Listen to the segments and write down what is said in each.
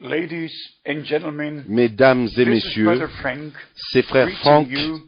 Ladies and gentlemen, Mesdames et this is messieurs, Brother Frank c'est frère Frank greeting you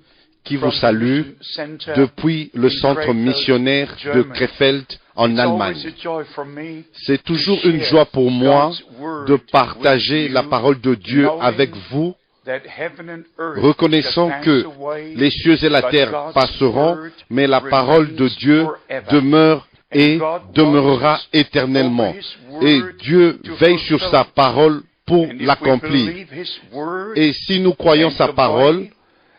qui vous from the salue Mission Center depuis le in centre Krefeld, missionnaire de Germany. Krefeld en It's always Allemagne. a joy for me C'est toujours to une share joie pour moi God's word de partager with la you, parole de Dieu knowing avec vous, that heaven and earth reconnaissant shall pass que away, les cieux et la but terre God's passeront, word mais la parole de remains Dieu forever. demeure et And God demeurera watches éternellement. over His word Et Dieu to veille sur fulfill sa it. parole pour And if we l'accomplir. believe His word Et si nous croyons and sa obey parole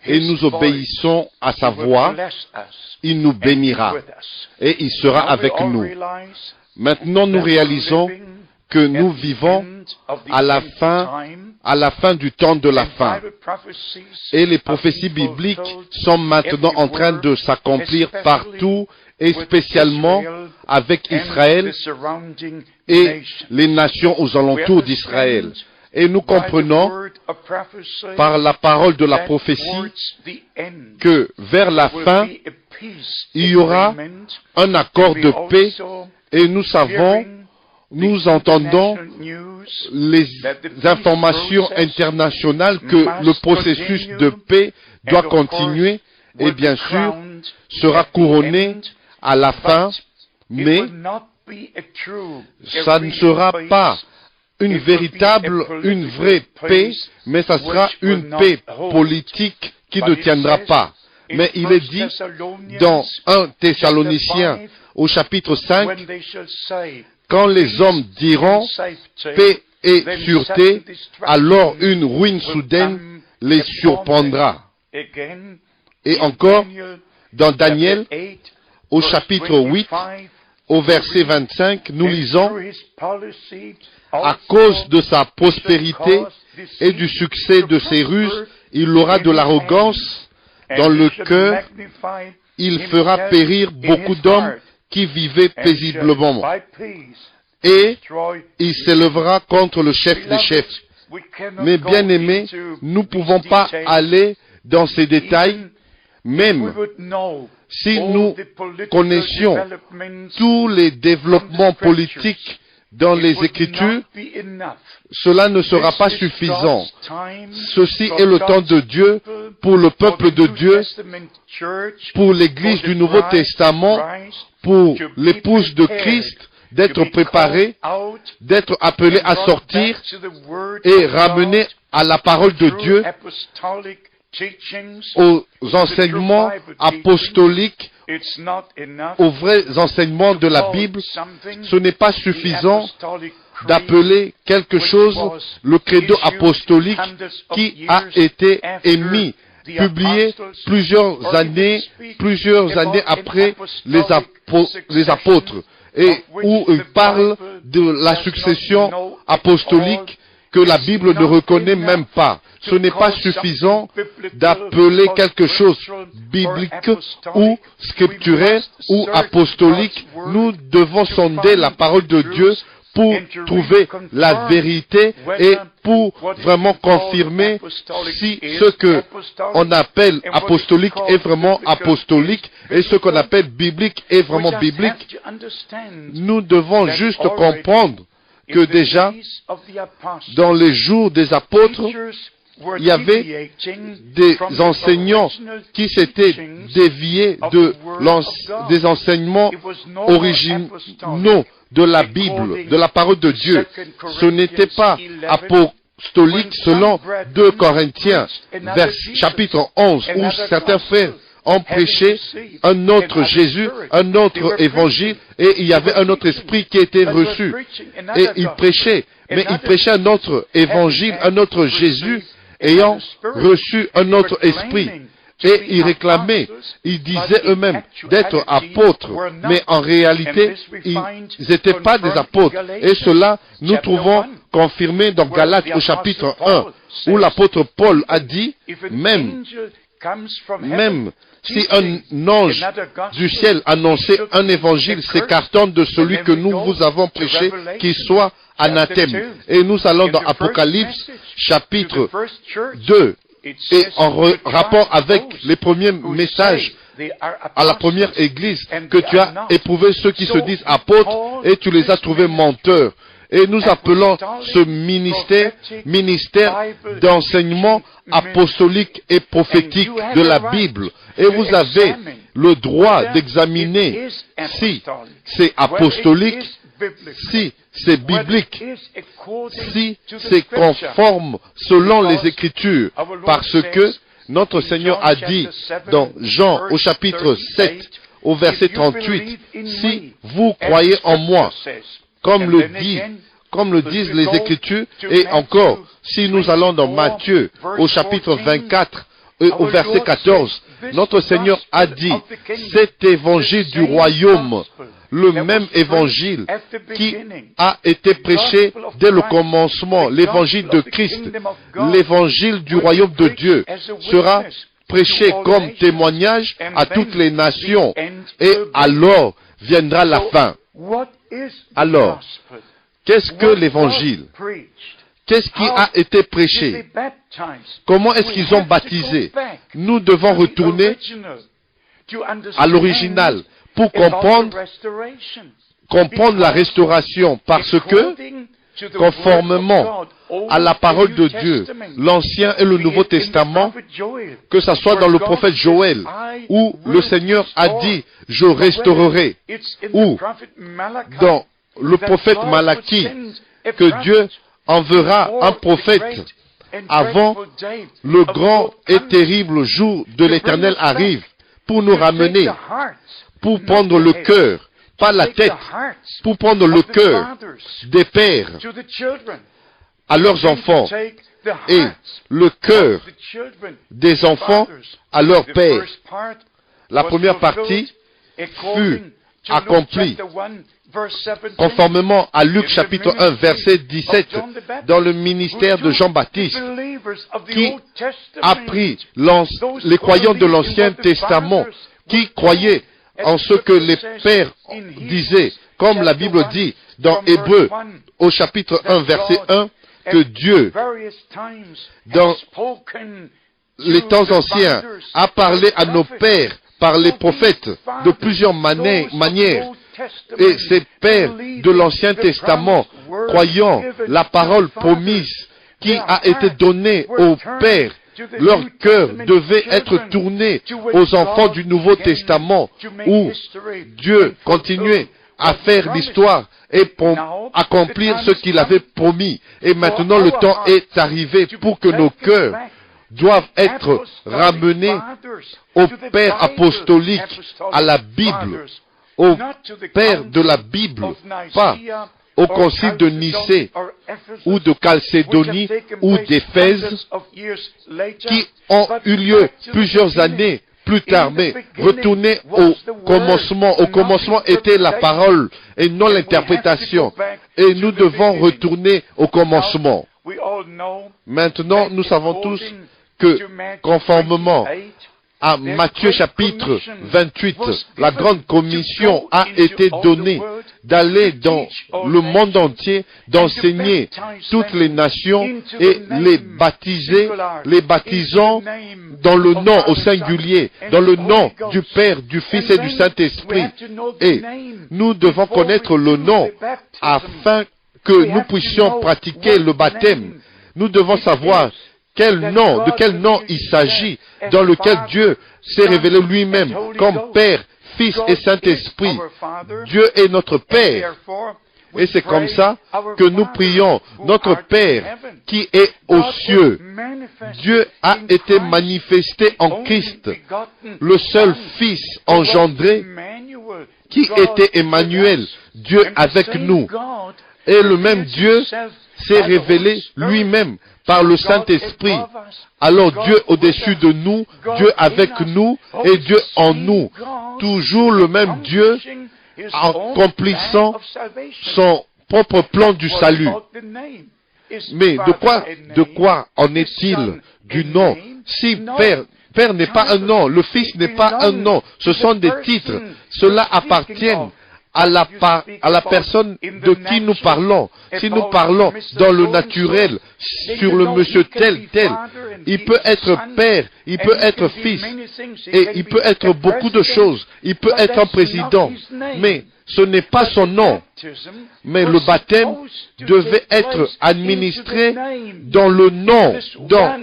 et His nous voice, obéissons à sa He will voix, bless us il nous and be bénira with us. et il sera Now we avec all nous. realize Maintenant, nous that réalisons we're living que nous at the vivons end of the à la end fin, time, à la fin du temps de la and fin. Bible prophecies Et les are prophéties being bibliques fulfilled sont maintenant en train de s'accomplir partout, et spécialement avec and Israël the surrounding et nations. les nations aux alentours d'Israël. Et nous comprenons par la parole de la prophétie que vers la fin, il y aura un accord de paix, et nous savons, nous entendons les informations internationales que le processus de paix doit continuer et bien sûr sera couronné à la fin, mais ça ne sera pas une vraie paix, mais ça sera une paix politique qui ne tiendra pas. Mais il est dit dans 1 Thessaloniciens au chapitre 5, quand les hommes diront paix et sûreté, alors une ruine soudaine les surprendra. Et encore, dans Daniel, au chapitre 8, au verset 25, nous lisons, à cause de sa prospérité et du succès de ses ruses, il aura de l'arrogance dans le cœur, il fera périr beaucoup d'hommes qui vivaient paisiblement, et il s'élèvera contre le chef des chefs. Mais bien aimés, nous ne pouvons pas aller dans ces détails, même si nous connaissions tous les développements politiques dans les Écritures, cela ne sera pas suffisant. Ceci est le temps de Dieu pour le peuple de Dieu, pour l'Église du Nouveau Testament, pour l'épouse de Christ, d'être préparée, d'être appelée à sortir et ramenée à la parole de Dieu, aux enseignements apostoliques, aux vrais enseignements de la Bible. Ce n'est pas suffisant d'appeler quelque chose le credo apostolique qui a été émis, publié plusieurs années après les apôtres, et où il parle de la succession apostolique que la Bible ne reconnaît même pas. Ce n'est pas suffisant d'appeler quelque chose biblique ou scripturaire ou apostolique. Nous devons sonder la parole de Dieu pour trouver la vérité et pour vraiment confirmer si ce que on appelle apostolique est vraiment apostolique et ce qu'on appelle biblique est vraiment biblique. Nous devons juste comprendre que déjà, dans les jours des apôtres, il y avait des enseignants qui s'étaient déviés des enseignements originaux de la Bible, de la parole de Dieu. Ce n'était pas apostolique selon 2 Corinthiens, chapitre 11, où certains frères ont prêché un autre Jésus, un autre évangile, et il y avait un autre esprit qui était reçu. Et ils prêchaient, mais ils prêchaient un autre évangile, un autre Jésus, ayant reçu un autre esprit. Et ils réclamaient, ils disaient eux-mêmes d'être apôtres, mais en réalité, ils n'étaient pas des apôtres. Et cela, nous trouvons confirmé dans Galates au chapitre 1, où l'apôtre Paul a dit, même si un ange du ciel annonçait un évangile s'écartant de celui que nous vous avons prêché, qu'il soit anathème. Et nous allons dans Apocalypse chapitre 2. Et en rapport avec les premiers messages à la première église, que tu as éprouvé ceux qui se disent apôtres et tu les as trouvés menteurs. Et nous appelons ce ministère d'enseignement apostolique et prophétique de la Bible. Et vous avez le droit d'examiner si c'est apostolique, si c'est biblique, si c'est conforme selon les Écritures. Parce que notre Seigneur a dit dans Jean au chapitre 7, au verset 38, « Si vous croyez en moi, comme le disent les Écritures, et encore, si nous allons dans Matthieu au chapitre 24, au verset 14, notre Seigneur a dit, cet évangile du royaume, le même évangile qui a été prêché dès le commencement, l'évangile de Christ, l'évangile du royaume de Dieu, sera prêché comme témoignage à toutes les nations, et alors viendra la fin. Alors, qu'est-ce que l'évangile? Qu'est-ce qui a été prêché? Comment est-ce qu'ils ont baptisé? Nous devons retourner à l'original pour comprendre la restauration, parce que, conformément à la parole de Dieu, l'Ancien et le Nouveau Testament, que ce soit dans le prophète Joël, où le Seigneur a dit, je restaurerai, ou dans le prophète Malachie, que Dieu enverra un prophète avant le grand et terrible jour de l'Éternel arrive, pour nous ramener, pour prendre le cœur, pas la tête, pour prendre le cœur des pères à leurs enfants et le cœur des enfants à leurs pères. La première partie fut accomplie conformément à Luc chapitre 1 verset 17 dans le ministère de Jean-Baptiste, qui a pris les croyants de l'Ancien Testament qui croyaient en ce que les pères disaient, comme la Bible dit dans Hébreux au chapitre 1 verset 1, que Dieu, dans les temps anciens, a parlé à nos pères par les prophètes de plusieurs manières. Et ces pères de l'Ancien Testament, croyant la parole promise qui a été donnée aux pères, leur cœur devait être tourné aux enfants du Nouveau Testament, où Dieu continuait à faire l'histoire et pour accomplir ce qu'il avait promis. Et maintenant le temps est arrivé pour que nos cœurs doivent être ramenés au Père apostolique, à la Bible, au Père de la Bible, pas au concile de Nicée ou de Chalcédonie ou d'Éphèse, qui ont eu lieu plusieurs années plus tard, mais retourner au commencement. Au commencement était la parole et non l'interprétation. Et nous devons retourner au commencement. Maintenant, nous savons tous que, conformément à Matthieu chapitre 28, la grande commission a été donnée d'aller dans le monde entier, d'enseigner toutes les nations et les baptiser, les baptisant dans le nom au singulier, dans le nom du Père, du Fils et du Saint-Esprit. Et nous devons connaître le nom afin que nous puissions pratiquer le baptême. Nous devons savoir de quel nom il s'agit, dans lequel Dieu s'est révélé lui-même comme Père, Fils et Saint-Esprit. Dieu est notre Père. Et c'est comme ça que nous prions notre Père qui est aux cieux. Dieu a été manifesté en Christ, le seul Fils engendré qui était Emmanuel, Dieu avec nous. Et le même Dieu s'est révélé lui-même par le Saint-Esprit. Alors Dieu au-dessus de nous, Dieu avec nous et Dieu en nous. Toujours le même Dieu accomplissant son propre plan du salut. Mais de quoi en est-il du nom? Si Père n'est pas un nom, le Fils n'est pas un nom, ce sont des titres. Cela appartient à la personne de qui nous parlons. Si nous parlons dans le naturel, sur le monsieur tel, il peut être père, il peut être fils, et il peut être beaucoup de choses. Il peut être un président, mais ce n'est pas son nom. Mais le baptême devait être administré dans le nom, dans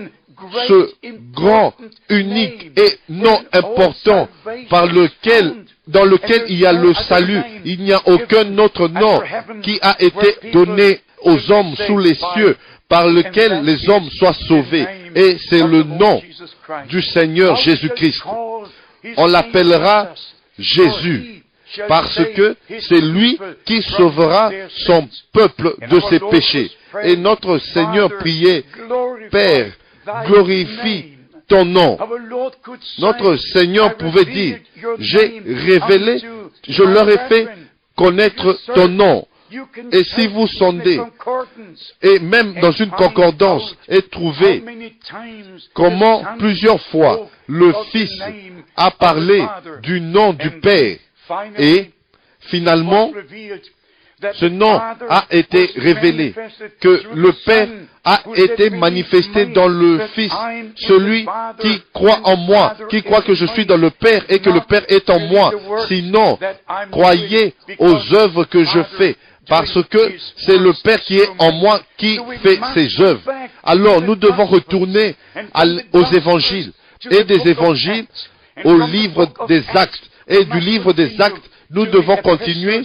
ce grand, unique et non important dans lequel il y a le salut. Il n'y a aucun autre nom qui a été donné aux hommes sous les cieux par lequel les hommes soient sauvés. Et c'est le nom du Seigneur Jésus-Christ. On l'appellera Jésus, parce que c'est lui qui sauvera son peuple de ses péchés. Et notre Seigneur priait, Père, glorifie ton nom. Notre Seigneur pouvait dire, je leur ai fait connaître ton nom. Et si vous sondez, et même dans une concordance, et trouvez comment plusieurs fois le Fils a parlé du nom du Père, et finalement, ce nom a été révélé, que le Père a été manifesté dans le Fils, celui qui croit en moi, qui croit que je suis dans le Père et que le Père est en moi. Sinon, croyez aux œuvres que je fais, parce que c'est le Père qui est en moi qui fait ses œuvres. Alors, nous devons retourner aux évangiles, et des évangiles au livre des Actes, et du livre des Actes, nous devons continuer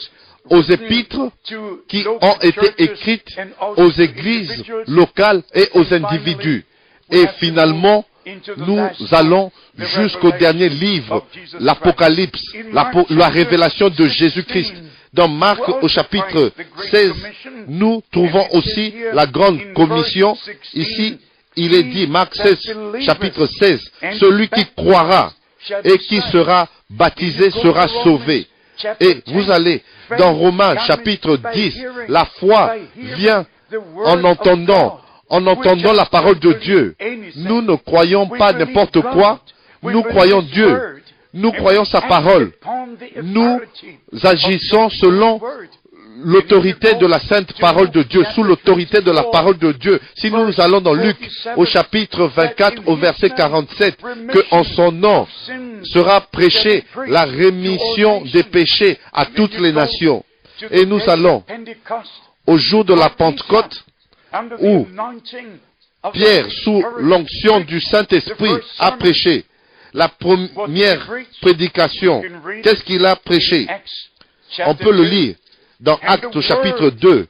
aux épîtres qui ont été écrites aux églises locales et aux individus. Et finalement, nous allons jusqu'au dernier livre, l'Apocalypse, la révélation de Jésus-Christ. Dans Marc au chapitre 16, nous trouvons aussi la grande commission. Ici, il est dit, Marc 16, chapitre 16, celui qui croira et qui sera baptisé sera sauvé. Et vous allez dans Romains chapitre 10, la foi vient en entendant la parole de Dieu. Nous ne croyons pas n'importe quoi, nous croyons Dieu, nous croyons sa parole. Nous agissons selon l'autorité de la sainte parole de Dieu, sous l'autorité de la parole de Dieu. Si nous allons dans Luc au chapitre 24 au verset 47, que en son nom sera prêchée la rémission des péchés à toutes les nations. Et nous allons au jour de la Pentecôte, où Pierre, sous l'onction du Saint-Esprit, a prêché la première prédication. Qu'est-ce qu'il a prêché? On peut le lire dans Actes au chapitre 2.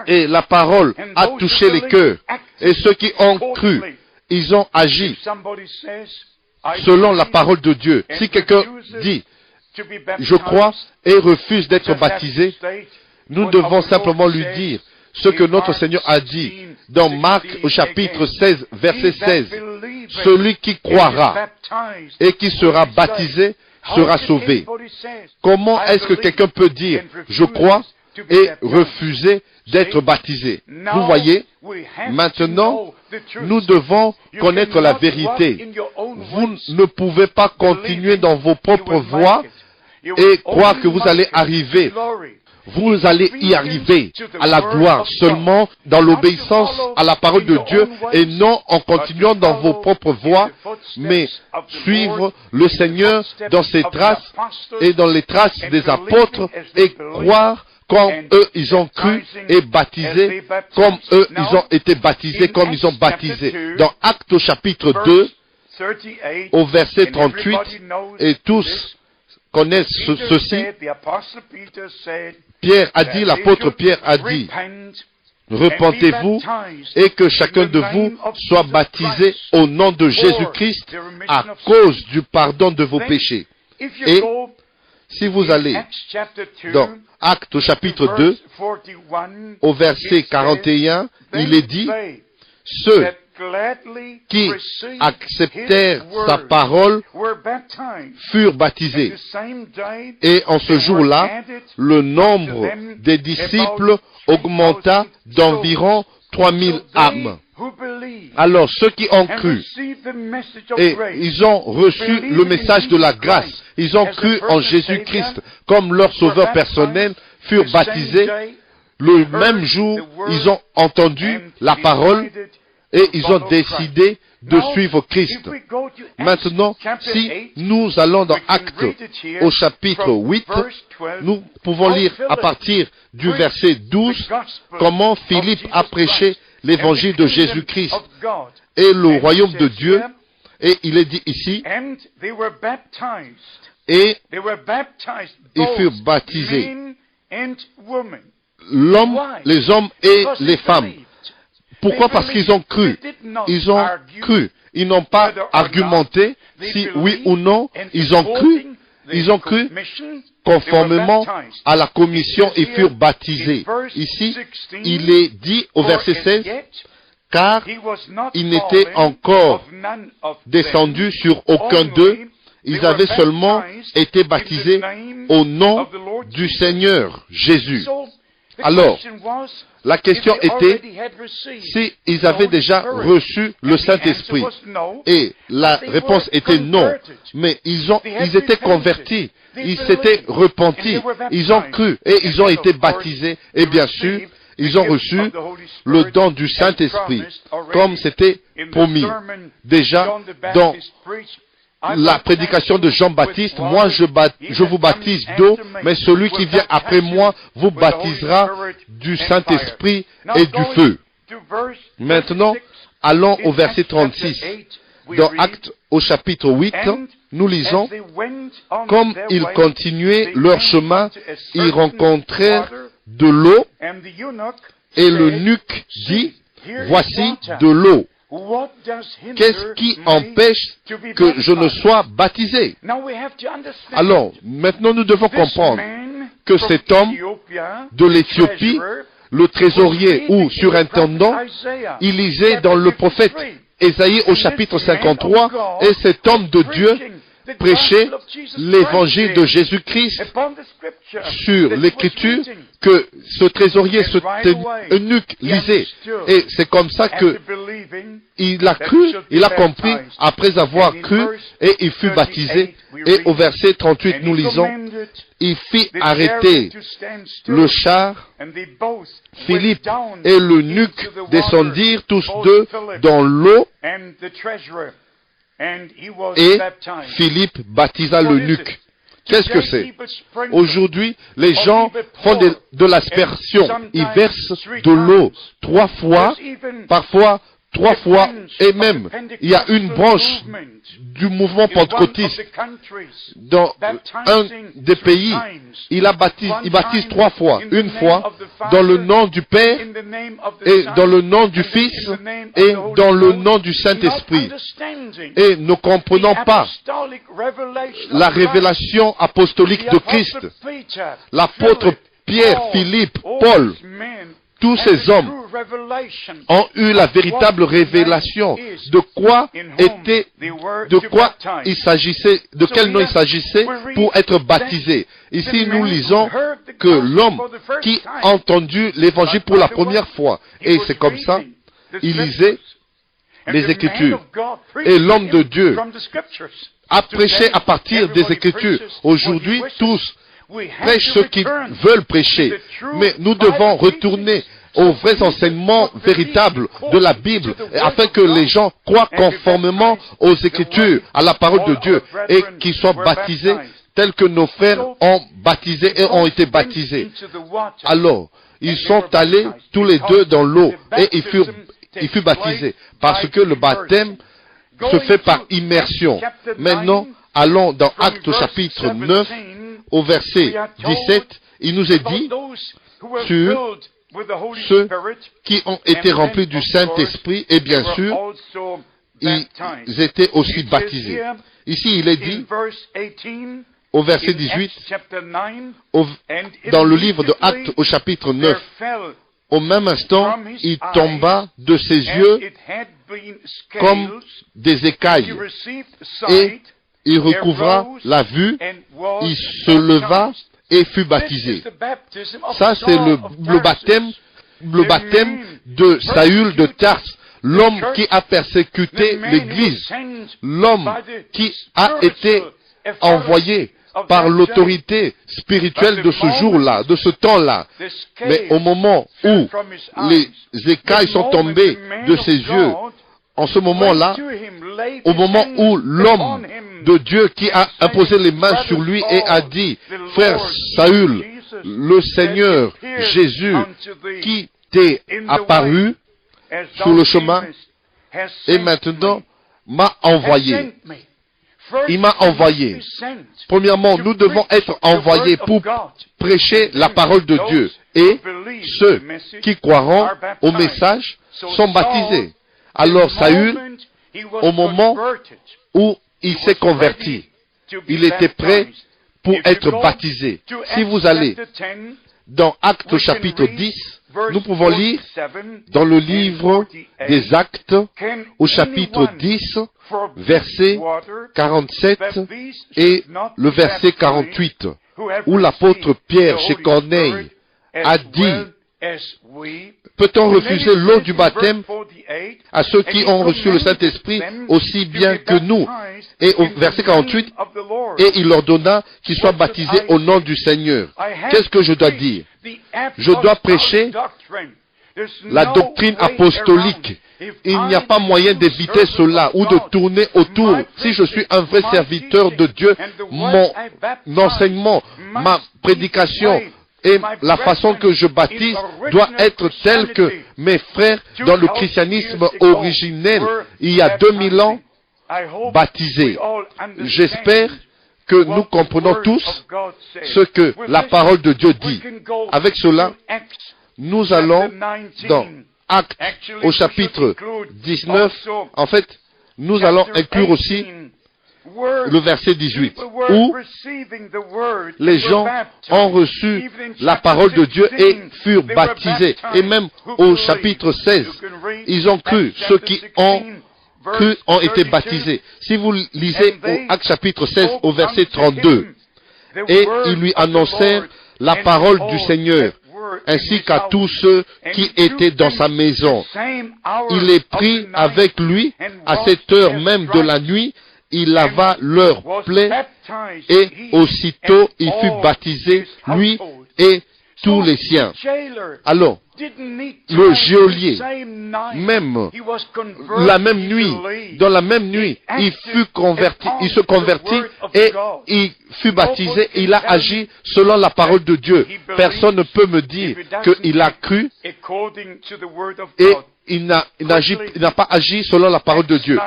Et la parole a touché les cœurs. Et ceux qui ont cru, ils ont agi selon la parole de Dieu. Si quelqu'un dit, je crois, et refuse d'être baptisé, nous devons simplement lui dire ce que notre Seigneur a dit dans Marc au chapitre 16, verset 16. Celui qui croira et qui sera baptisé sera sauvé. Comment est-ce que quelqu'un peut dire « je crois » et refuser d'être baptisé? Vous voyez, maintenant, nous devons connaître la vérité. Vous ne pouvez pas continuer dans vos propres voies et croire que vous allez arriver. Vous allez y arriver à la gloire seulement dans l'obéissance à la parole de Dieu et non en continuant dans vos propres voies, mais suivre le Seigneur dans ses traces et dans les traces des apôtres et croire comme eux ils ont cru et baptisé, comme eux ils ont été baptisés, comme ils ont baptisé. Dans Actes au chapitre 2, au verset 38, et tous connaissent ceci, Pierre a dit, l'apôtre Pierre a dit, repentez-vous et que chacun de vous soit baptisé au nom de Jésus-Christ à cause du pardon de vos péchés. Et si vous allez dans Actes au chapitre 2, au verset 41, il est dit, ceux qui acceptèrent sa parole furent baptisés. Et en ce jour-là, le nombre des disciples augmenta d'environ 3000 âmes. Alors ceux qui ont cru et ils ont reçu le message de la grâce, ils ont cru en Jésus-Christ comme leur sauveur personnel, furent baptisés. Le même jour, ils ont entendu la parole et ils ont décidé de suivre Christ. Maintenant, si nous allons dans Actes au chapitre 8, nous pouvons lire à partir du verset 12 comment Philippe a prêché l'évangile de Jésus-Christ et le royaume de Dieu. Et il est dit ici, et ils furent baptisés, les hommes et les femmes. Pourquoi? Parce qu'ils ont cru. Ils ont cru. Ils n'ont pas argumenté si oui ou non. Ils ont cru. Ils ont cru conformément à la commission et furent baptisés. Ici, il est dit au verset 16, car il n'était encore descendu sur aucun d'eux. Ils avaient seulement été baptisés au nom du Seigneur Jésus. Alors, la question était si ils avaient déjà reçu le Saint-Esprit. Et la réponse était non. Mais ils étaient convertis. Ils s'étaient repentis. Ils ont cru et ils ont été baptisés. Et bien sûr, ils ont reçu le don du Saint-Esprit, comme c'était promis. Déjà, dans la prédication de Jean-Baptiste, moi je vous baptise d'eau, mais celui qui vient après moi vous baptisera du Saint-Esprit et du feu. Maintenant, allons au verset 36. Dans Actes au chapitre 8, nous lisons, comme ils continuaient leur chemin, ils rencontrèrent de l'eau, et l'eunuque dit, voici de l'eau. Qu'est-ce qui empêche que je ne sois baptisé? Alors, maintenant nous devons comprendre que cet homme de l'Éthiopie, le trésorier ou surintendant, il lisait dans le prophète Ésaïe au chapitre 53, et cet homme de Dieu prêchait l'évangile de Jésus-Christ sur l'écriture que ce trésorier, ce eunuque lisait. Et c'est comme ça que il a cru, il a compris, après avoir cru, et il fut baptisé. Et au verset 38, nous lisons, il fit arrêter le char, Philippe et l'eunuque descendirent tous deux dans l'eau, et Philippe baptisa l'eunuque. Qu'est-ce que c'est? Aujourd'hui, les gens font de l'aspersion. Ils versent de l'eau 3 fois, parfois 3 fois, et même, il y a une branche du mouvement pentecôtiste. Dans un des pays, il baptise 3 fois. Une fois, dans le nom du Père, et dans le nom du Fils, et dans le nom du Saint-Esprit. Et ne comprenons pas la révélation apostolique de Christ. L'apôtre Pierre, Philippe, Paul, tous ces hommes ont eu la véritable révélation de quel nom il s'agissait pour être baptisé. Ici, nous lisons que l'homme qui a entendu l'évangile pour la première fois, et c'est comme ça, il lisait les Écritures. Et l'homme de Dieu a prêché à partir des Écritures. Aujourd'hui, tous prêchent ce qu'ils veulent prêcher. Mais nous devons retourner aux vrais enseignements véritables de la Bible, afin que les gens croient conformément aux Écritures, à la parole de Dieu, et qu'ils soient baptisés tels que nos frères ont baptisé et ont été baptisés. Alors, ils sont allés tous les deux dans l'eau, et ils furent baptisés, parce que le baptême se fait par immersion. Maintenant, allons dans Actes au chapitre 9, au verset 17, il nous est dit sur ceux qui ont été remplis du Saint-Esprit, et bien sûr, ils étaient aussi baptisés. Ici, il est dit, au verset 18, dans le livre de Actes au chapitre 9, au même instant, il tomba de ses yeux comme des écailles, et il recouvra la vue, il se leva et fut baptisé. Ça, c'est le baptême de Saül de Tarse, l'homme qui a persécuté l'Église, l'homme qui a été envoyé par l'autorité spirituelle de ce jour-là, de ce temps-là. Mais au moment où les écailles sont tombées de ses yeux, en ce moment-là, au moment où l'homme de Dieu qui a imposé les mains sur lui et a dit, « Frère Saül, le Seigneur Jésus qui t'est apparu sur le chemin et maintenant m'a envoyé. » Il m'a envoyé. Premièrement, nous devons être envoyés pour prêcher la parole de Dieu. Et ceux qui croiront au message sont baptisés. Alors Saül, au moment où il s'est converti, il était prêt pour être baptisé. Si vous allez dans Actes chapitre 10, nous pouvons lire dans le livre des Actes au chapitre 10, verset 47 et le verset 48, où l'apôtre Pierre chez Corneille a dit, peut-on refuser l'eau du baptême à ceux qui ont reçu le Saint-Esprit aussi bien que nous? Et au verset 48, et il leur donna qu'ils soient baptisés au nom du Seigneur. Qu'est-ce que je dois dire? Je dois prêcher la doctrine apostolique. Il n'y a pas moyen d'éviter cela ou de tourner autour. Si je suis un vrai serviteur de Dieu, mon enseignement, ma prédication et la façon que je baptise doit être telle que mes frères dans le christianisme originel, il y a 2000 ans, baptisés. J'espère que nous comprenons tous ce que la parole de Dieu dit. Avec cela, nous allons dans Actes au chapitre 19. En fait, nous allons inclure aussi le verset 18, où les gens ont reçu la parole de Dieu et furent baptisés. Et même au chapitre 16, ils ont cru. Ceux qui ont cru ont été baptisés. Si vous lisez au Actes chapitre 16 au verset 32, et ils lui annoncèrent la parole du Seigneur, ainsi qu'à tous ceux qui étaient dans sa maison. Il les prit avec lui à cette heure même de la nuit, il lava leurs plaies, et aussitôt il fut baptisé, lui et tous les siens. Alors, le geôlier, même la même nuit, dans la même nuit, il se convertit et il fut baptisé, il a agi selon la parole de Dieu. Personne ne peut me dire qu'il a cru et il n'a pas agi selon la parole de Dieu.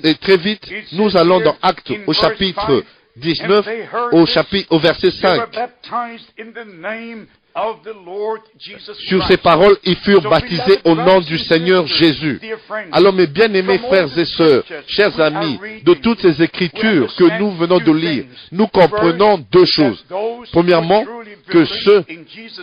Et très vite, nous allons dans Actes au chapitre 19, au verset 5. Sur ces paroles, ils furent baptisés au nom du Seigneur Jésus. Alors, mes bien-aimés frères et sœurs, chers amis, de toutes ces écritures que nous venons de lire, nous comprenons deux choses. Premièrement, que ceux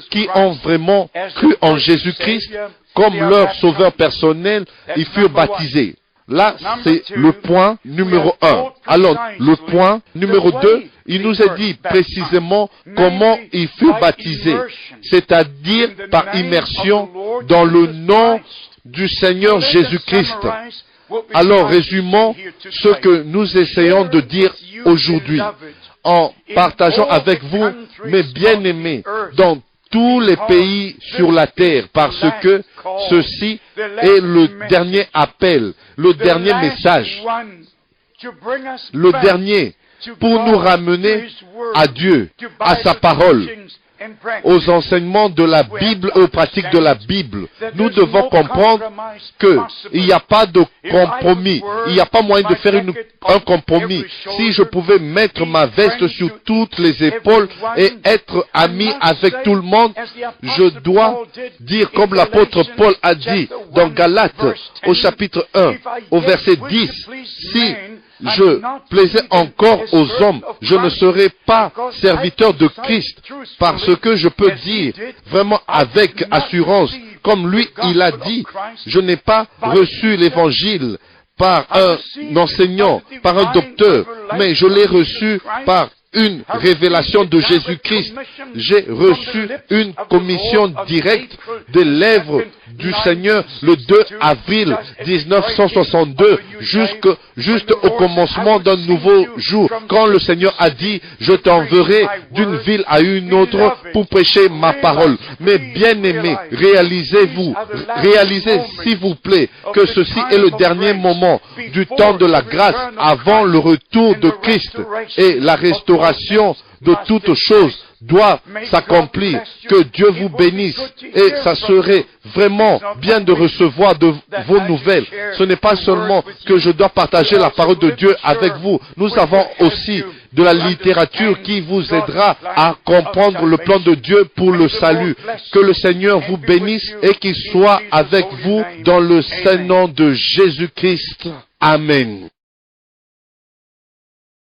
qui ont vraiment cru en Jésus-Christ comme leur sauveur personnel, ils furent baptisés. Là, c'est le point numéro 1. Alors, le point numéro 2, il nous est dit précisément comment ils furent baptisés, c'est-à-dire par immersion dans le nom du Seigneur Jésus-Christ. Alors, résumons ce que nous essayons de dire aujourd'hui, en partageant avec vous, mes bien-aimés, dans tous les pays sur la terre, parce que ceci est le dernier appel, le dernier message, le dernier pour nous ramener à Dieu, à sa parole, aux enseignements de la Bible, aux pratiques de la Bible. Nous devons comprendre qu'il n'y a pas de compromis. Il n'y a pas moyen de faire un compromis. Si je pouvais mettre ma veste sur toutes les épaules et être ami avec tout le monde, je dois dire comme l'apôtre Paul a dit dans Galates au chapitre 1, au verset 10, si je plaisais encore aux hommes, je ne serais pas serviteur de Christ, parce que je peux dire vraiment avec assurance, comme lui il a dit, je n'ai pas reçu l'évangile par un enseignant, par un docteur, mais je l'ai reçu par une révélation de Jésus-Christ. J'ai reçu une commission directe des lèvres du Seigneur le 2 avril 1962, juste au commencement d'un nouveau jour, quand le Seigneur a dit, je t'enverrai d'une ville à une autre pour prêcher ma parole. Mais bien-aimés, réalisez s'il vous plaît, que ceci est le dernier moment du temps de la grâce avant le retour de Christ, et la restauration de toutes choses doit s'accomplir. Que Dieu vous bénisse. Et ça serait vraiment bien de recevoir de vos nouvelles. Ce n'est pas seulement que je dois partager la parole de Dieu avec vous. Nous avons aussi de la littérature qui vous aidera à comprendre le plan de Dieu pour le salut. Que le Seigneur vous bénisse et qu'il soit avec vous dans le saint nom de Jésus-Christ. Amen.